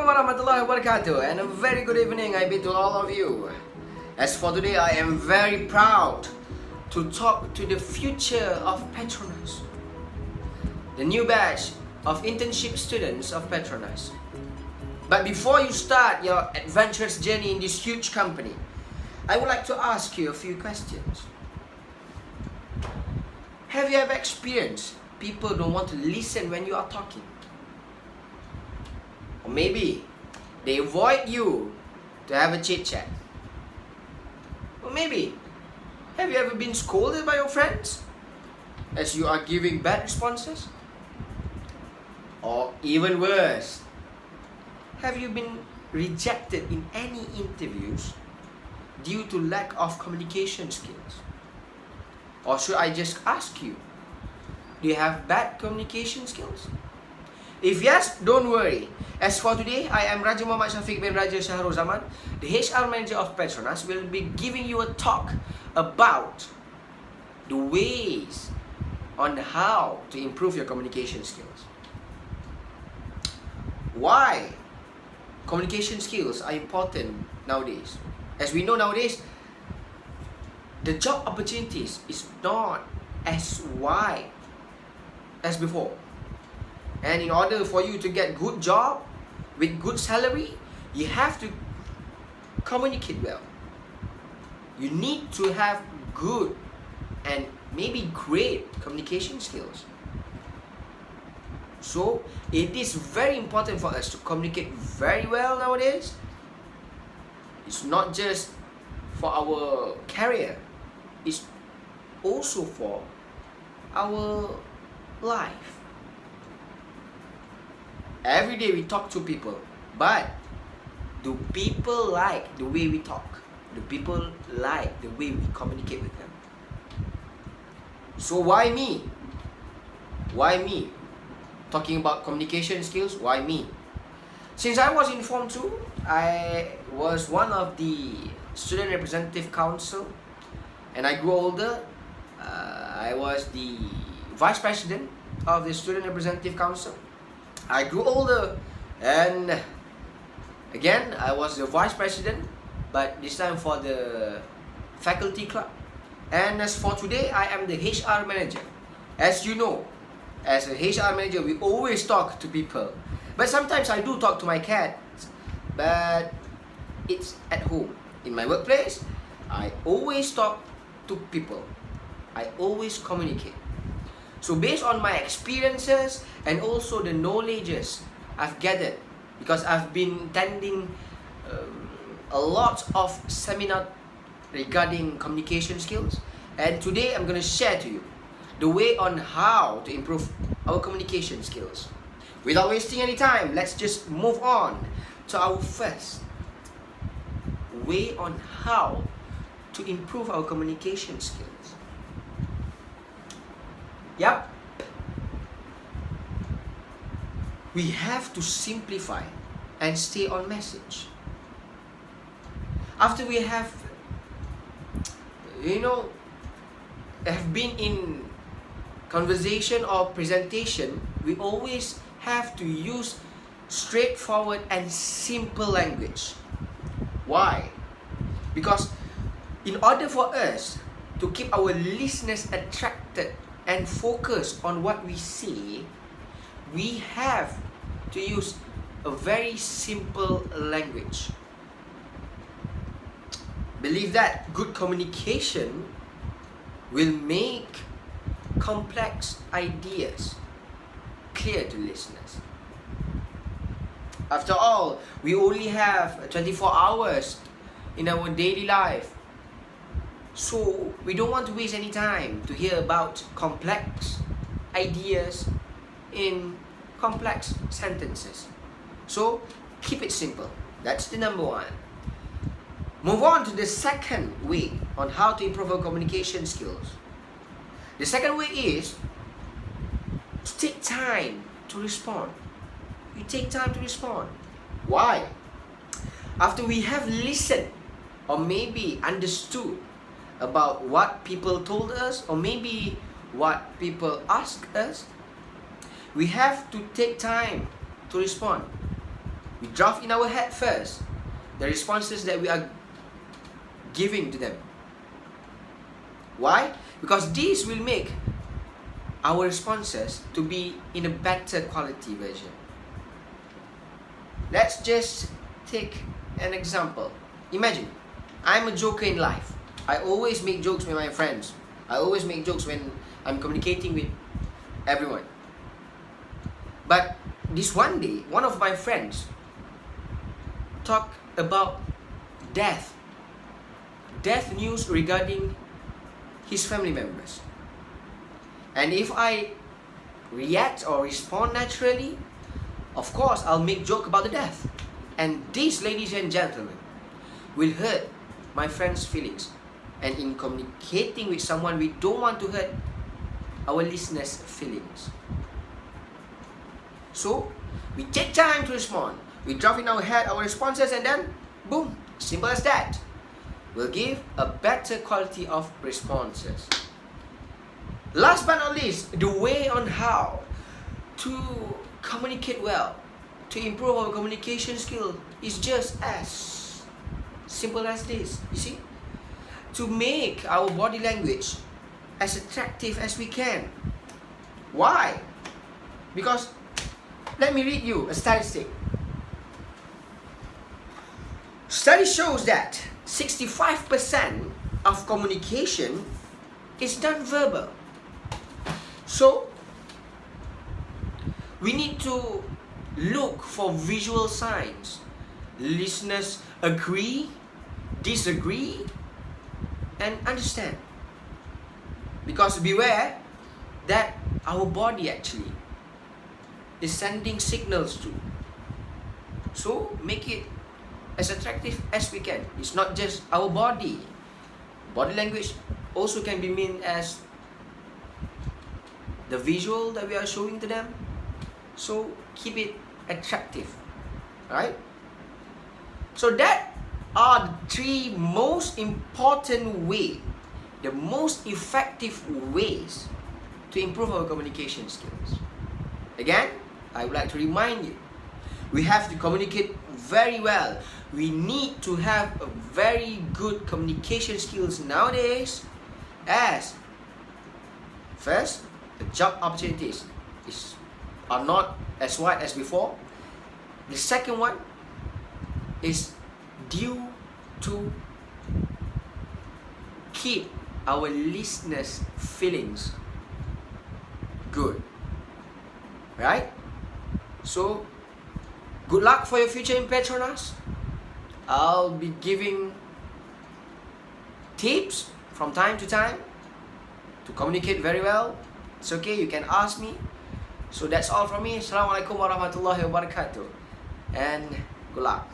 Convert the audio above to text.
warahmatullahi wabarakatuh, and a very good evening I bid to all of you. As for today, I am very proud to talk to the future of Petronas, the new batch of internship students of Petronas. But before you start your adventurous journey in this huge company, I would like to ask you a few questions. Have you ever experienced people don't want to listen when you are talking? Or maybe they avoid you to have a chit chat. Or maybe, have you ever been scolded by your friends as you are giving bad responses? Or even worse, have you been rejected in any interviews due to lack of communication skills? Or should I just ask you, do you have bad communication skills? If yes, don't worry. As for today, I am Raja Muhammad Syafiq bin Raja Shahrulzaman, the HR manager of Petronas, will be giving you a talk about the ways on how to improve your communication skills. Why communication skills are important nowadays? As we know nowadays, the job opportunities is not as wide as before. And in order for you to get good job with good salary, you have to communicate well. You need to have good and maybe great communication skills. So it is very important for us to communicate very well nowadays. It's not just for our career, it's also for our life. Every day we talk to people, but do people like the way we talk? Do people like the way we communicate with them? So why me? Why me? Talking about communication skills, why me? Since I was in Form 2, I was one of the Student Representative Council, and I grew older. I was the Vice President of the Student Representative Council. I grew older, and again I was the Vice President, but this time for the Faculty Club. And as for today, I am the HR Manager. As you know, as a HR Manager, we always talk to people. But sometimes I do talk to my cats, but it's at home. In my workplace, I always talk to people. I always communicate. So based on my experiences and also the knowledges I've gathered, because I've been attending a lot of seminar regarding communication skills, and today I'm going to share to you the way on how to improve our communication skills. Without wasting any time, let's just move on to our first way on how to improve our communication skills. Yep. We have to simplify and stay on message. After we have been in conversation or presentation, we always have to use straightforward and simple language. Why? Because in order for us to keep our listeners attracted and focus on what we say, we have to use a very simple language. Believe that good communication will make complex ideas clear to listeners. After all, we only have 24 hours in our daily life. So we don't want to waste any time to hear about complex ideas in complex sentences. So keep it simple. That's the number one. Move on to the second way on how to improve our communication skills. The second way is to take time to respond. You take time to respond. Why? After we have listened or maybe understood about what people told us or maybe what people asked us, we have to take time to respond. We draft in our head first the responses that we are giving to them. Why? Because this will make our responses to be in a better quality version. Let's just take an example. Imagine, I'm a joker in life. I always make jokes with my friends. I always make jokes when I'm communicating with everyone. But this one day, one of my friends talked about death news regarding his family members. And if I react or respond naturally, of course I'll make joke about the death. And this, ladies and gentlemen, will hurt my friend's feelings. And in communicating with someone, we don't want to hurt our listeners' feelings. So we take time to respond. We draft in our head our responses, and then boom, simple as that. We'll give a better quality of responses. Last but not least, the way on how to communicate well, to improve our communication skill, is just as simple as this. You see, to make our body language as attractive as we can. Why? Because let me read you a statistic. Study shows that 65% of communication is non-verbal. So we need to look for visual signs. Listeners agree, disagree, and understand. Because beware that our body actually is sending signals too. So make it as attractive as we can. It's not just our body. Body language also can be meant as the visual that we are showing to them. So keep it attractive, right? So that are the three most important ways, the most effective ways to improve our communication skills. Again, I would like to remind you, we have to communicate very well. We need to have a very good communication skills nowadays, as first, the job opportunities are not as wide as before. The second one is due to keep our listeners' feelings good, right? So good luck for your future in Petronas. I'll be giving tips from time to time to communicate very well. It's okay, you can ask me. So that's all from me. Assalamualaikum warahmatullahi wabarakatuh, and good luck.